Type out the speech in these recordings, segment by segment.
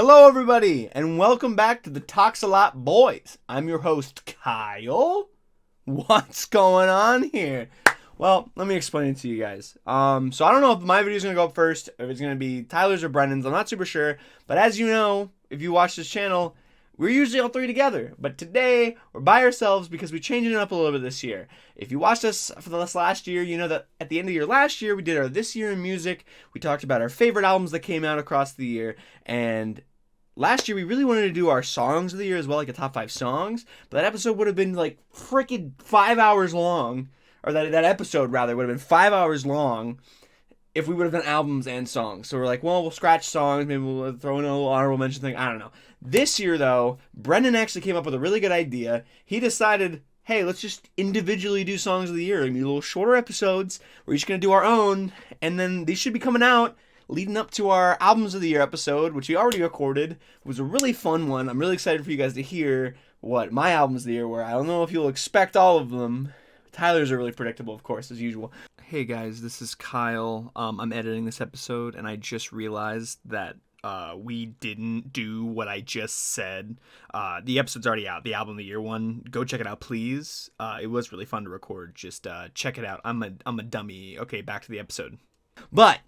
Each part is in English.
Hello, everybody, and welcome back to the Talks a Lot Boys. I'm your host, Kyle. What's going on here? Well, let me explain it to you guys. So I don't know if my video is going to go up first, if it's going to be Tyler's or Brendan's. I'm not super sure. But as you know, if you watch this channel, we're usually all three together. But today, we're by ourselves because we changed it up a little bit this year. If you watched us for this last year, you know that at the end of your last year, we did our This Year in Music. We talked about our favorite albums that came out across the year. And last year, we really wanted to do our songs of the year as well, like a top 5 songs. But that episode would have been like freaking 5 hours long. Or that episode, rather, would have been 5 hours long if we would have done albums and songs. So we're like, well, we'll scratch songs. Maybe we'll throw in a little honorable mention thing. I don't know. This year, though, Brendan actually came up with a really good idea. He decided, hey, let's just individually do songs of the year. I mean, little shorter episodes. We're each going to do our own. And then these should be coming out leading up to our albums of the year episode, which we already recorded. It was a really fun one. I'm really excited for you guys to hear what my albums of the year were. I don't know if you'll expect all of them. Tyler's are really predictable, of course, as usual. Hey guys, this is Kyle. I'm editing this episode, and I just realized that we didn't do what I just said. The episode's already out, the album of the year one. Go check it out, please. It was really fun to record. Just check it out. I'm a dummy. Okay, back to the episode. But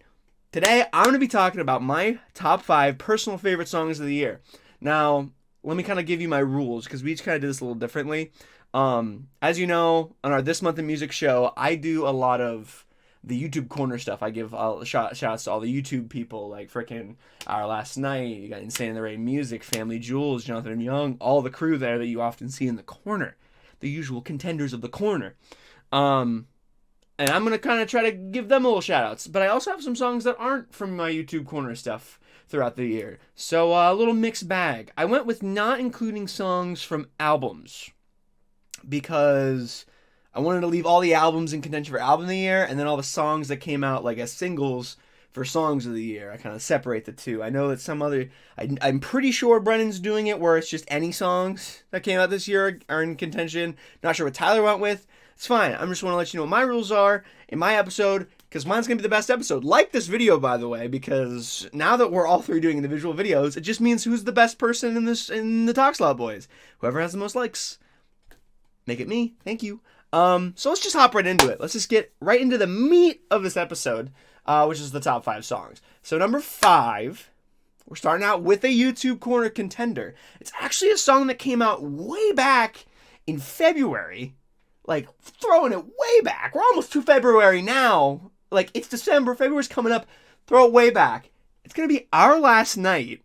today, I'm going to be talking about my top 5 personal favorite songs of the year. Now, let me kind of give you my rules, because we each kind of did this a little differently. As you know, on our This Month in Music show, I do a lot of the YouTube corner stuff. I give shout outs to all the YouTube people, like frickin' Our Last Night, you got Insane in the Rain Music, Family Jewels, Jonathan Young, all the crew there that you often see in the corner, the usual contenders of the corner. And I'm going to kind of try to give them a little shout outs, but I also have some songs that aren't from my YouTube corner stuff throughout the year. So a little mixed bag. I went with not including songs from albums, because I wanted to leave all the albums in contention for album of the year, and then all the songs that came out like as singles for songs of the year. I kind of separate the two. I know that some other, I'm pretty sure Brendan's doing it where it's just any songs that came out this year are in contention. Not sure what Tyler went with. It's fine. I just want to let you know what my rules are in my episode, because mine's going to be the best episode. Like this video, by the way, because now that we're all three doing individual videos, it just means who's the best person in the Talks a Lot Boys. Whoever has the most likes. Make it me. Thank you. So let's just hop right into it. Let's just get right into the meat of this episode, which is the top 5 songs. So number 5, we're starting out with a YouTube corner contender. It's actually a song that came out way back in February. Like, throwing it way back. We're almost to February now. Like, it's December. February's coming up. Throw it way back. It's going to be Our Last Night.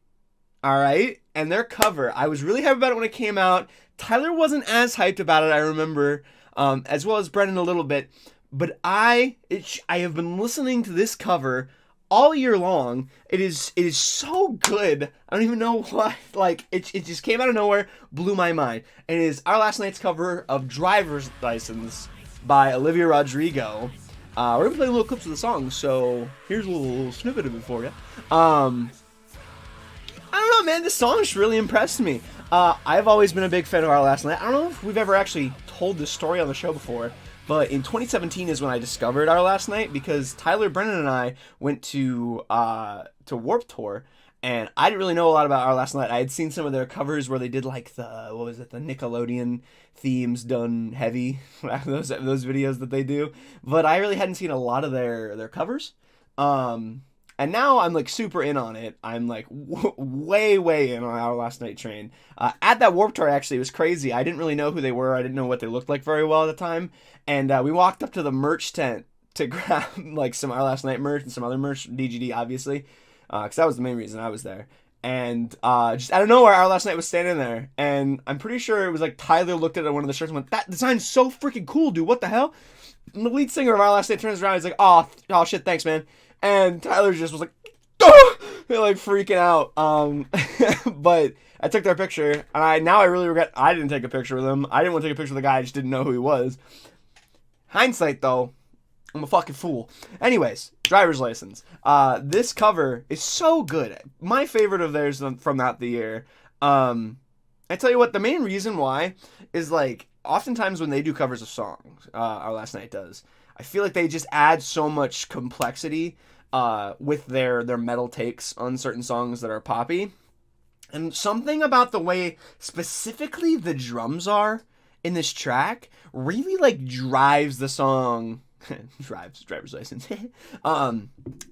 All right? And their cover. I was really happy about it when it came out. Tyler wasn't as hyped about it, I remember, as well as Brendan a little bit. But I have been listening to this cover all year long. It is so good. I don't even know why. Like, it just came out of nowhere, blew my mind. And it is Our Last Night's cover of Driver's License by Olivia Rodrigo. We're going to play little clips of the song, so here's a little snippet of it for you. I don't know, man. This song just really impressed me. I've always been a big fan of Our Last Night. I don't know if we've ever actually told this story on the show before, but in 2017 is when I discovered Our Last Night, because Tyler, Brennan, and I went to Warped Tour, and I didn't really know a lot about Our Last Night. I had seen some of their covers where they did like the Nickelodeon themes done heavy, those videos that they do, but I really hadn't seen a lot of their covers. And now I'm like super in on it. I'm like way in on Our Last Night train. At that Warped Tour, actually, it was crazy. I didn't really know who they were. I didn't know what they looked like very well at the time. And we walked up to the merch tent to grab like some Our Last Night merch and some other merch, DGD obviously, because that was the main reason I was there. And just out of nowhere, Our Last Night was standing there. And I'm pretty sure it was like Tyler looked at one of the shirts and went, "That design's so freaking cool, dude. What the hell?" And the lead singer of Our Last Night turns around and he's like, oh shit, thanks, man. And Tyler just was like, oh! They're like freaking out. But I took their picture, and I really regret I didn't take a picture with him. I didn't want to take a picture with the guy. I just didn't know who he was. Hindsight, though, I'm a fucking fool. Anyways, Driver's License. This cover is so good. My favorite of theirs from that the year. I tell you what, the main reason why is like oftentimes when they do covers of songs, Our Last Night does, I feel like they just add so much complexity with their metal takes on certain songs that are poppy. And something about the way specifically the drums are in this track really like drives the song. Driver's license. It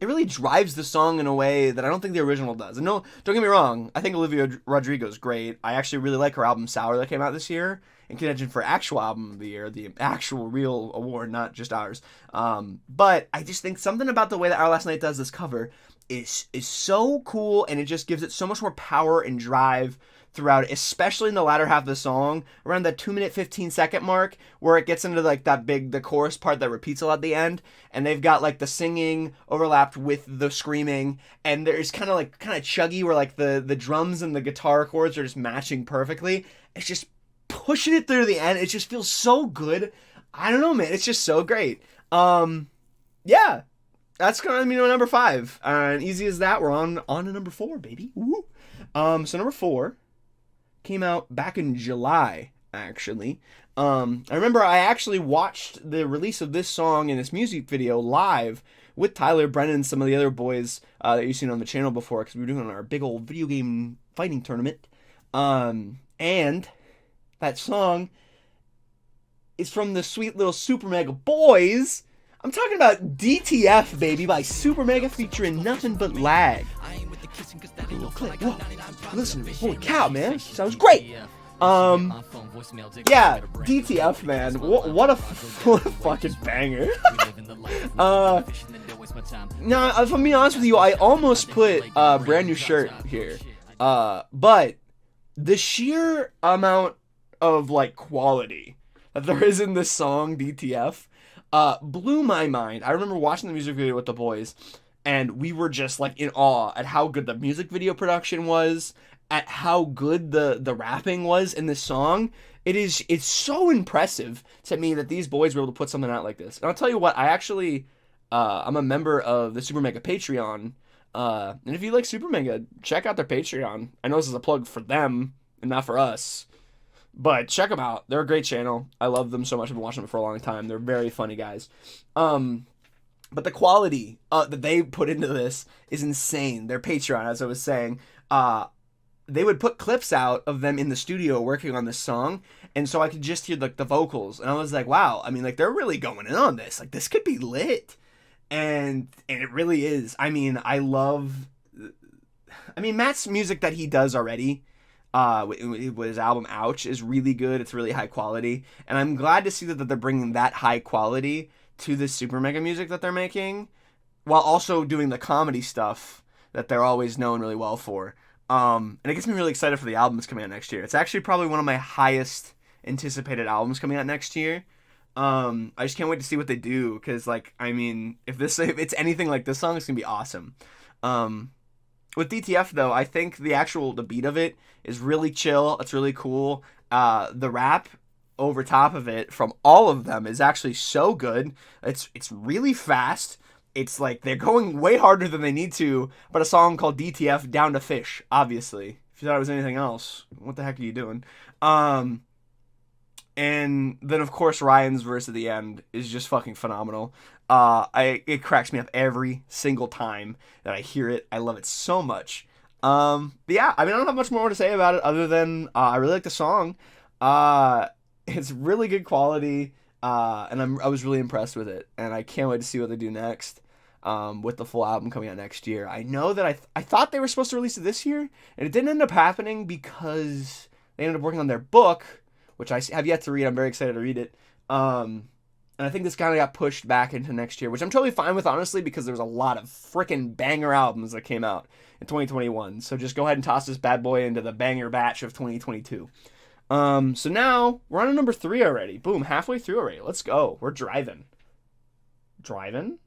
really drives the song in a way that I don't think the original does. And no, don't get me wrong, I think Olivia Rodrigo's great. I actually really like her album Sour that came out this year, in contention for actual album of the year, the actual real award, not just ours. But I just think something about the way that Our Last Night does this cover is so cool, and it just gives it so much more power and drive throughout, especially in the latter half of the song, around that 2-minute 15-second mark, where it gets into like the chorus part that repeats a lot at the end, and they've got like the singing overlapped with the screaming, and there's kind of chuggy where like the drums and the guitar chords are just matching perfectly. It's just pushing it through the end. It just feels so good. I don't know, man. It's just so great. Yeah. That's gonna be number 5. And easy as that, we're on to number 4, baby. Woo. So number 4 came out back in July, actually. I remember I actually watched the release of this song and this music video live with Tyler, Brennan, and some of the other boys that you've seen on the channel before, because we were doing our big old video game fighting tournament. And that song is from the sweet little Super Mega Boys. I'm talking about DTF, baby, by Super Mega featuring Nothing But Lag. Little clip. Whoa. Listen to me. Holy cow, man. Sounds great. Yeah, DTF, man. What a fucking banger. Now, if I'm being honest with you, I almost put Brand New Shirt here. But the sheer amount of like quality that there is in this song, DTF, blew my mind. I remember watching the music video with the boys, and we were just like in awe at how good the music video production was, at how good the rapping was in this song. It's so impressive to me that these boys were able to put something out like this. And I'll tell you what, I actually I'm a member of the Super Mega Patreon. And if you like Super Mega, check out their Patreon. I know this is a plug for them and not for us, but check them out. They're a great channel. I love them so much. I've been watching them for a long time. They're very funny guys. But the quality that they put into this is insane. Their Patreon, as I was saying, they would put clips out of them in the studio working on this song, and so I could just hear like the vocals, and I was like, wow, I mean, like they're really going in on this. Like this could be lit. And it really is. I mean, Matt's music that he does already, with his album Ouch, is really good. It's really high quality, and I'm glad to see that they're bringing that high quality to this Super Mega music that they're making, while also doing the comedy stuff that they're always known really well for. And it gets me really excited for the albums coming out next year. It's actually probably one of my highest anticipated albums coming out next year. I just can't wait to see what they do, because like, I mean, if it's anything like this song, it's gonna be awesome. With DTF though, I think the beat of it is really chill. It's really cool. The rap over top of it from all of them is actually so good. It's really fast. It's like they're going way harder than they need to, but a song called DTF, Down to Fish, obviously. If you thought it was anything else, what the heck are you doing? And then of course Ryan's verse at the end is just fucking phenomenal. It cracks me up every single time that I hear it. I love it so much. But yeah, I mean, I don't have much more to say about it other than I really like the song. It's really good quality, and I was really impressed with it, and I can't wait to see what they do next. With the full album coming out next year. I know that I thought they were supposed to release it this year, and it didn't end up happening because they ended up working on their book, which I have yet to read. I'm very excited to read it. And I think this kind of got pushed back into next year, which I'm totally fine with, honestly, because there's a lot of freaking banger albums that came out in 2021. So just go ahead and toss this bad boy into the banger batch of 2022. So now we're on to number 3 already. Boom, halfway through already. Let's go. We're driving. Driving?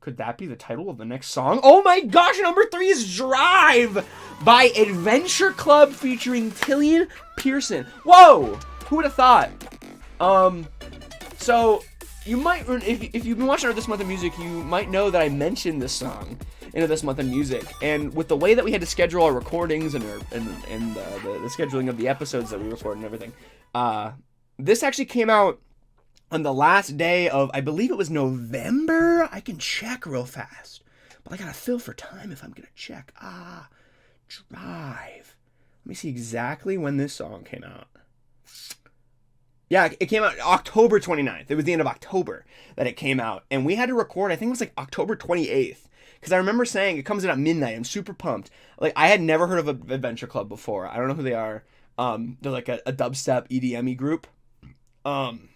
Could that be the title of the next song? Oh my gosh, number 3 is Drive by Adventure Club featuring Tillian Pearson. Whoa! Who would have thought? So you might, if you've been watching our This Month in Music, you might know that I mentioned this song in This Month in Music. And with the way that we had to schedule our recordings and the scheduling of the episodes that we record and everything, this actually came out on the last day of, I believe it was November. I can check real fast, but I gotta fill for time if I'm gonna check. Drive. Let me see exactly when this song came out. Yeah, it came out October 29th. It was the end of October that it came out. And we had to record, I think it was like October 28th. Because I remember saying it comes in at midnight. I'm super pumped. Like, I had never heard of Adventure Club before. I don't know who they are. They're like a dubstep EDM group. And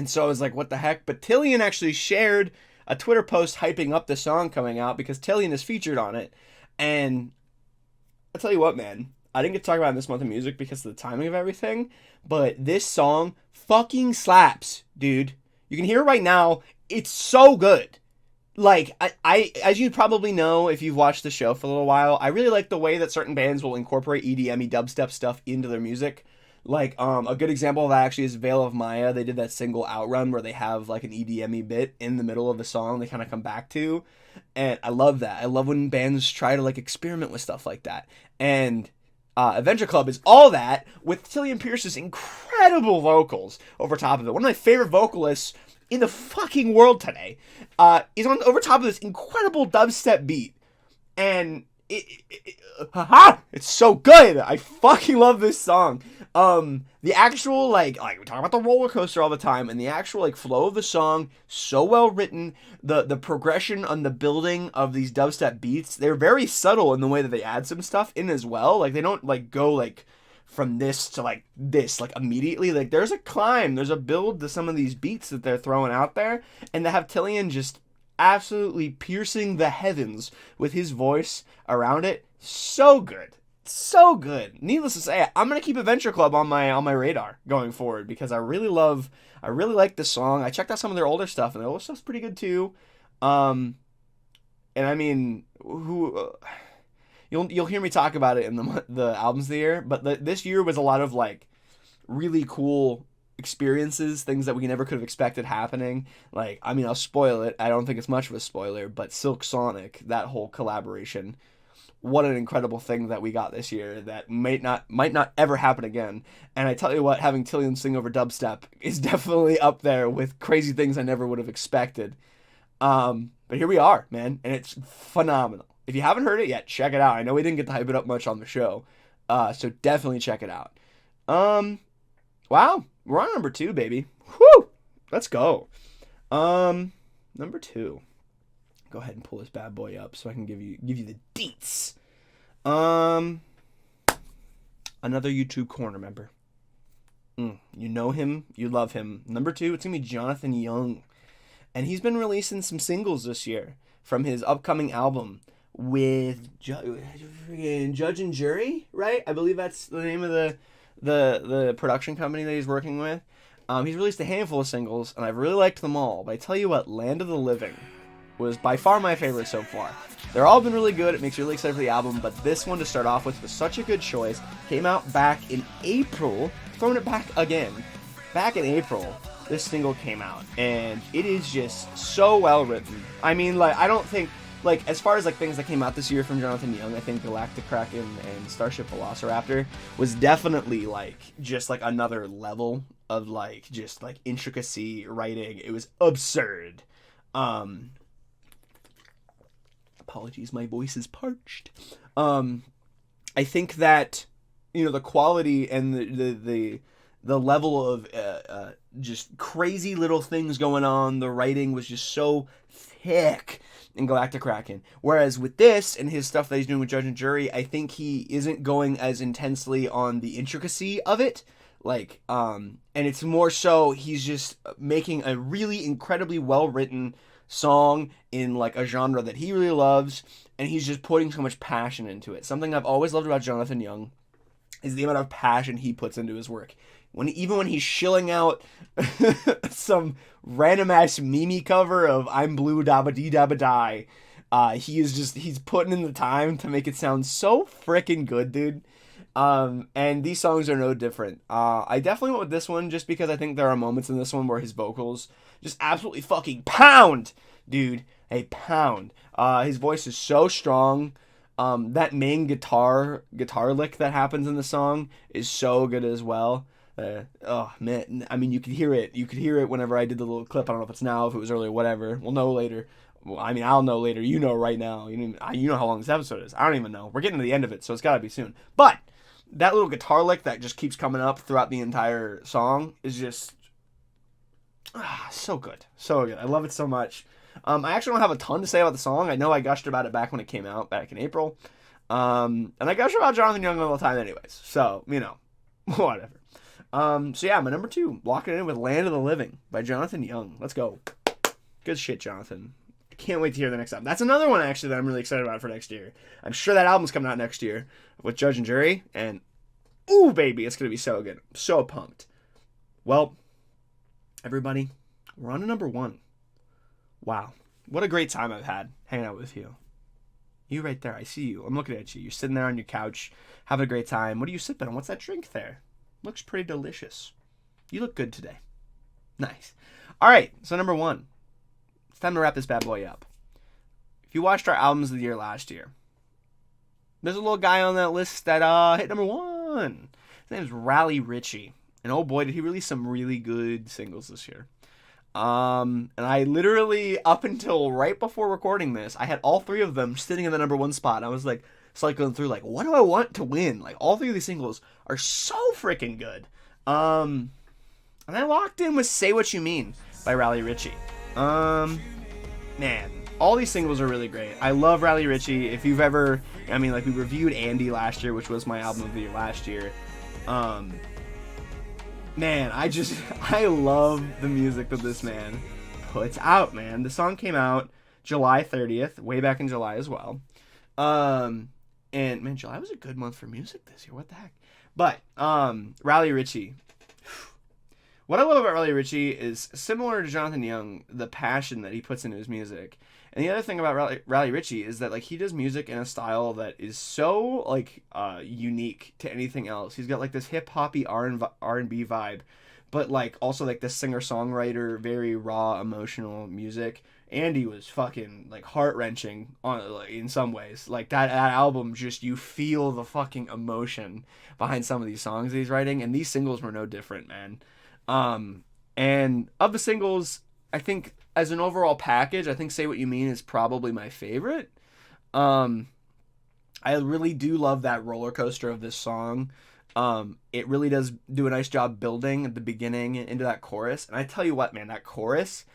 so I was like, what the heck? But Tillian actually shared a Twitter post hyping up the song coming out because Tillian is featured on it. And I'll tell you what, man. I didn't get to talk about it this month of music because of the timing of everything. But this song fucking slaps, dude. You can hear it right now. It's so good. Like, I as you probably know if you've watched the show for a little while, I really like the way that certain bands will incorporate EDM-y dubstep stuff into their music. Like, a good example of that actually is Veil of Maya. They did that single Outrun where they have, like, an EDM-y bit in the middle of the song they kind of come back to. And I love that. I love when bands try to, like, experiment with stuff like that. And Adventure Club is all that with Tillian Pierce's incredible vocals over top of it. One of my favorite vocalists in the fucking world today is on over top of this incredible dubstep beat. And it's so good. I fucking love this song. The actual like we talk about the roller coaster all the time, and the actual like flow of the song, so well written. The progression on the building of these dubstep beats, they're very subtle in the way that they add some stuff in as well. Like they don't like go like from this to like this like immediately. Like there's a climb, there's a build to some of these beats that they're throwing out there, and to have Tillian just absolutely piercing the heavens with his voice around it, so good. So good. Needless to say, I'm gonna keep Adventure Club on my radar going forward because I really like this song. I checked out some of their older stuff, and their older stuff's pretty good too. And I mean, you'll hear me talk about it in the albums of the year, but this year was a lot of like really cool experiences, things that we never could have expected happening. Like, I mean, I'll spoil it. I don't think it's much of a spoiler, but Silk Sonic, that whole collaboration. What an incredible thing that we got this year that might not ever happen again. And I tell you what, having Tillian sing over dubstep is definitely up there with crazy things I never would have expected. But here we are, man, and it's phenomenal. If you haven't heard it yet, check it out. I know we didn't get to hype it up much on the show, so definitely check it out. Wow, we're on number 2, baby. Whew, let's go. Number 2. Go ahead and pull this bad boy up so I can give you the deets. Another YouTube Corner member. You know him, you love him. Number 2, it's gonna be Jonathan Young, and he's been releasing some singles this year from his upcoming album with Judge and Jury, right? I believe that's the name of the production company that he's working with. He's released a handful of singles, and I've really liked them all. But I tell you what, Land of the Living was by far my favorite so far. They're all been really good. It makes me really excited for the album, but this one to start off with was such a good choice. Came out back in April. Throwing it back again. Back in April, this single came out, and it is just so well written. I mean, like, I don't think, like, as far as, like, things that came out this year from Jonathan Young, I think Galactic Kraken and Starship Velociraptor was definitely, like, just, like, another level of, like, just, like, intricacy writing. It was absurd. Apologies, my voice is parched. I think that, you know, the quality and the level of just crazy little things going on, the writing was just so thick in Galactic Kraken. Whereas with this and his stuff that he's doing with Judge and Jury, I think he isn't going as intensely on the intricacy of it. Like, and it's more so he's just making a really incredibly well-written song in like a genre that he really loves, and he's just putting so much passion into it. Something I've always loved about Jonathan Young is the amount of passion he puts into his work. Even when he's shilling out some random ass meme cover of I'm Blue Dabba Dee Dabba Die, he's putting in the time to make it sound so freaking good, dude. And these songs are no different. I definitely went with this one just because I think there are moments in this one where his vocals just absolutely fucking pound, dude. A pound. His voice is so strong. That main guitar lick that happens in the song is so good as well. Oh man, I mean, you could hear it. You could hear it whenever I did the little clip. I don't know if it's now, if it was earlier, whatever. We'll know later. Well, I mean, I'll know later. You know right now. You know how long this episode is. I don't even know. We're getting to the end of it, so it's got to be soon. But that little guitar lick that just keeps coming up throughout the entire song is just so good. So good. I love it so much. I actually don't have a ton to say about the song. I know I gushed about it back when it came out, back in April. And I gush about Jonathan Young all the time anyways. So, whatever. So yeah, my number 2, locking it in with Land of the Living by Jonathan Young. Let's go. Good shit, Jonathan. I can't wait to hear the next album. That's another one, actually, that I'm really excited about for next year. I'm sure that album's coming out next year with Judge and Jury, and ooh, baby, it's going to be so good. I'm so pumped. Well, everybody, we're on to number 1. Wow. What a great time I've had hanging out with you. You right there, I see you. I'm looking at you. You're sitting there on your couch, having a great time. What are you sipping on? What's that drink there? Looks pretty delicious. You look good today. Nice. All right, so number 1. It's time to wrap this bad boy up. If you watched our albums of the year last year, there's a little guy on that list that hit number 1. His name's Rally Ritchie. And oh boy, did he release some really good singles this year. And I literally, up until right before recording this, I had all 3 of them sitting in the number 1 spot. And I was like, cycling through, like, what do I want to win? Like, all 3 of these singles are so freaking good. And I locked in with Say What You Mean by Rally Ritchie. Man, all these singles are really great. I love Rally Ritchie. If you've ever, we reviewed Andy last year, which was my album of the year last year. Man, I love the music that this man puts out, man. The song came out July 30th, way back in July as well. And man, July was a good month for music this year. What the heck? But Rally Ritchie. What I love about Rally Ritchie is similar to Jonathan Young, the passion that he puts into his music. And the other thing about Rally Ritchie is that like he does music in a style that is so like unique to anything else. He's got like this hip hoppy R&B vibe, but like also like this singer songwriter, very raw emotional music. Andy was fucking like heart wrenching in some ways. Like that album, just you feel the fucking emotion behind some of these songs that he's writing, and these singles were no different, man. And of the singles, I think as an overall package, I think Say What You Mean is probably my favorite. I really do love that roller coaster of this song. It really does do a nice job building at the beginning into that chorus. And I tell you what, man, that chorus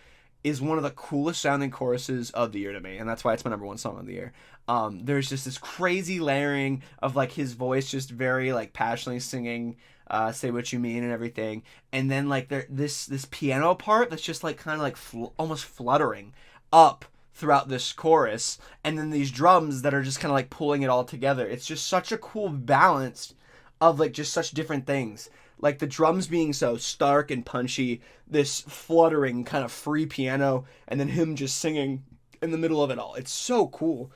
is one of the coolest sounding choruses of the year to me, and that's why it's my number 1 song of the year. There's just this crazy layering of like his voice just very like passionately singing Say What You Mean and everything, and then like this piano part that's just like kind of like almost fluttering up throughout this chorus, and then these drums that are just kind of like pulling it all together. It's just such a cool balance of like just such different things. Like the drums being so stark and punchy, this fluttering kind of free piano, and then him just singing in the middle of it all. It's so cool.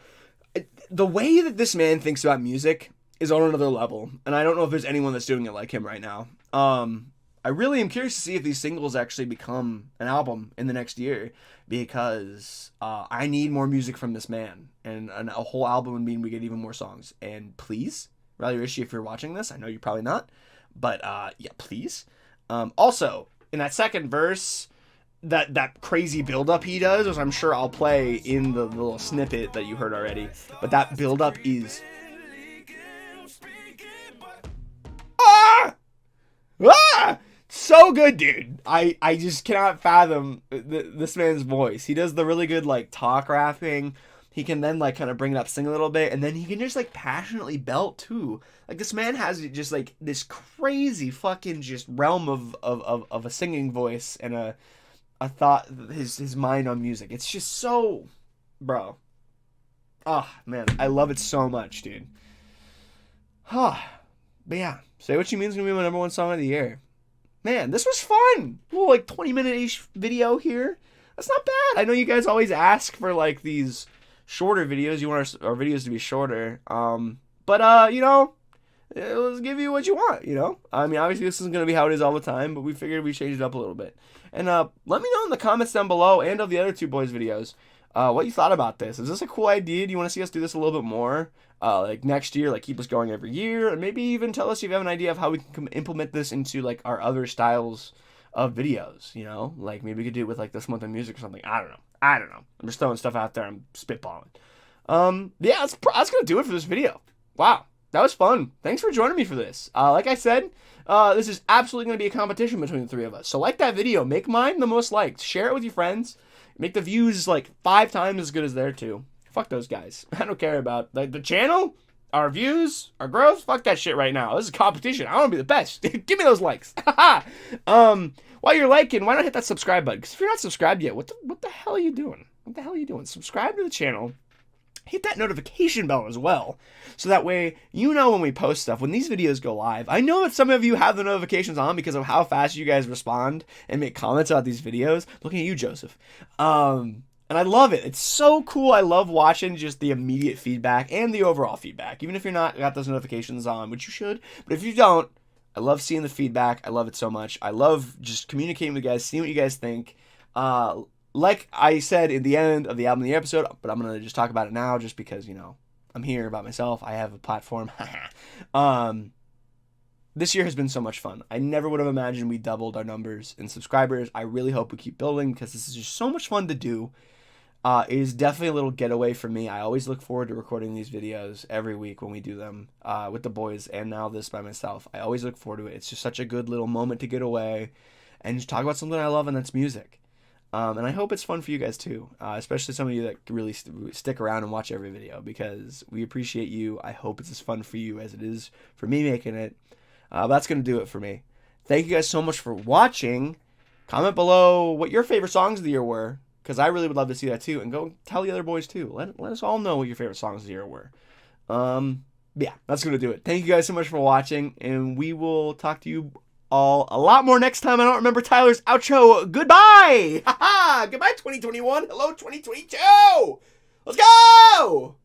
The way that this man thinks about music is on another level, and I don't know if there's anyone that's doing it like him right now. I really am curious to see if these singles actually become an album in the next year, because I need more music from this man, and a whole album would mean we get even more songs. And please, Rally Ritchie, if you're watching this, I know you're probably not, but yeah, please. Also, in that second verse, that crazy build-up he does, which I'm sure I'll play in the little snippet that you heard already, but that build-up is so good, dude. I just cannot fathom this man's voice. He does the really good like talk rapping. He can then like kind of bring it up, sing a little bit, and then he can just like passionately belt too. Like this man has just like this crazy fucking just realm of a singing voice and a thought, his mind on music. It's just so, bro. Oh man, I love it so much, dude. But yeah, Say What You Mean is gonna be my number 1 song of the year. Man, this was fun. A little like 20-minute-ish video here. That's not bad. I know you guys always ask for like these shorter videos. You want our videos to be shorter. But you know, let's give you what you want, you know? I mean, obviously this isn't going to be how it is all the time, but we figured we'd change it up a little bit. And let me know in the comments down below and of the other 2 boys videos what you thought about this. Is this a cool idea? Do you want to see us do this a little bit more? Like next year, like keep us going every year, and maybe even tell us if you have an idea of how we can implement this into like our other styles of videos, you know? Like maybe we could do it with like this month of music or something. I don't know. I don't know. I'm just throwing stuff out there. I'm spitballing. Yeah, that's going to do it for this video. Wow. That was fun. Thanks for joining me for this. Like I said, this is absolutely going to be a competition between the three of us. So like that video. Make mine the most liked. Share it with your friends. Make the views like 5 times as good as their 2. Fuck those guys. I don't care about the channel, our views, our growth. Fuck that shit right now. This is a competition. I want to be the best. Give me those likes. While you're liking, why not hit that subscribe button? Because if you're not subscribed yet, what the hell are you doing? What the hell are you doing? Subscribe to the channel. Hit that notification bell as well, so that way you know when we post stuff, when these videos go live. I know that some of you have the notifications on because of how fast you guys respond and make comments about these videos. Looking at you, Joseph. And I love it. It's so cool. I love watching just the immediate feedback and the overall feedback. Even if you're not got those notifications on, which you should, but if you don't, I love seeing the feedback. I love it so much. I love just communicating with you guys, seeing what you guys think. Like I said in the end of the album, the episode, but I'm going to just talk about it now just because, you know, I'm here about myself. I have a platform. This year has been so much fun. I never would have imagined we doubled our numbers in subscribers. I really hope we keep building because this is just so much fun to do. It is definitely a little getaway for me. I always look forward to recording these videos every week when we do them with the boys, and now this by myself. I always look forward to it. It's just such a good little moment to get away and just talk about something I love, and that's music. And I hope it's fun for you guys too, especially some of you that really stick around and watch every video, because we appreciate you. I hope it's as fun for you as it is for me making it. That's going to do it for me. Thank you guys so much for watching. Comment below what your favorite songs of the year were, because I really would love to see that too. And go tell the other boys too. Let us all know what your favorite songs of the year were. Yeah, that's going to do it. Thank you guys so much for watching, and we will talk to you all a lot more next time. I don't remember Tyler's outro. Goodbye. Goodbye 2021. Hello 2022. Let's go.